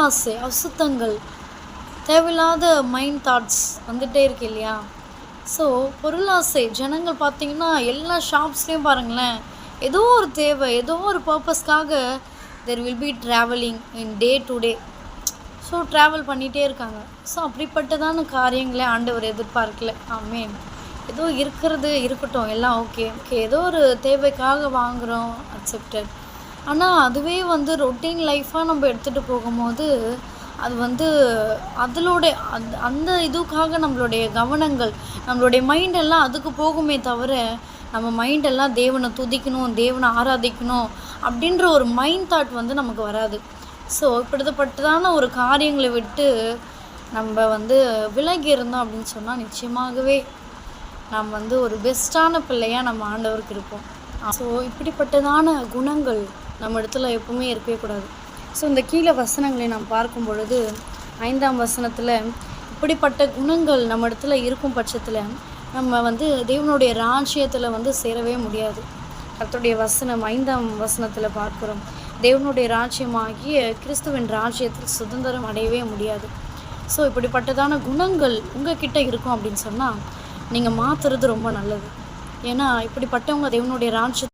ஆசை, அசுத்தங்கள், தேவையில்லாத மைண்ட் தாட்ஸ் வந்துட்டே இருக்கு இல்லையா? ஸோ பொருளாசை ஜனங்கள் பார்த்தீங்கன்னா, எல்லா ஷாப்ஸ்லயும் பாருங்களேன், ஏதோ ஒரு தேவை, ஏதோ ஒரு பர்ப்பஸ்க்காக there will be travelling in day to day. So travel பண்ணிகிட்டே இருக்காங்க. ஸோ அப்படிப்பட்டதான காரியங்களே ஆண்டவர் எதிர்பார்க்கல. ஆமென். ஏதோ இருக்கிறது இருக்கட்டும், எல்லாம் ஓகே ஓகே, ஏதோ ஒரு தேவைக்காக வாங்குகிறோம், அக்செப்டட். ஆனால் அதுவே வந்து ரொட்டீன் லைஃப்பாக நம்ம எடுத்துகிட்டு போகும்போது அது வந்து அதிலோட அந்த இதுக்காக நம்மளுடைய கவனங்கள், நம்மளுடைய மைண்டெல்லாம் அதுக்கு போகுமே தவிர, நம்ம மைண்டெல்லாம் தேவனை துதிக்கணும், தேவனை ஆராதிக்கணும் அப்படின்ற ஒரு மைண்ட் தாட் வந்து நமக்கு வராது. ஸோ இப்படிப்பட்டதான ஒரு காரியங்களை விட்டு நம்ம வந்து விலகி இருந்தோம் அப்படின்னு சொன்னால் நிச்சயமாகவே நாம் வந்து ஒரு பெஸ்ட்டான பிள்ளையாக நம்ம ஆண்டவருக்கு இருப்போம். ஸோ இப்படிப்பட்டதான குணங்கள் நம்ம இடத்துல எப்பவுமே இருக்கவே கூடாது. ஸோ இந்த கீழே வசனங்களை நாம் பார்க்கும் பொழுது 5ஆம் வசனத்தில் இப்படிப்பட்ட குணங்கள் நம்ம இடத்துல இருக்கும் பட்சத்தில் நம்ம வந்து தேவனுடைய ராஜ்யத்தில் வந்து சேரவே முடியாது. கர்த்தருடைய வசனம் 5ஆம் வசனத்தில் பார்க்குறோம், தேவனுடைய ராஜ்யமாகிய கிறிஸ்துவின் ராஜ்யத்தில் சுதந்திரம் அடையவே முடியாது. ஸோ இப்படிப்பட்டதான குணங்கள் உங்கள் கிட்டே இருக்கும் அப்படின்னு சொன்னால் நீங்கள் மாற்றுறது ரொம்ப நல்லது. ஏன்னா இப்படிப்பட்டவங்க தேவனுடைய ராஜ்ய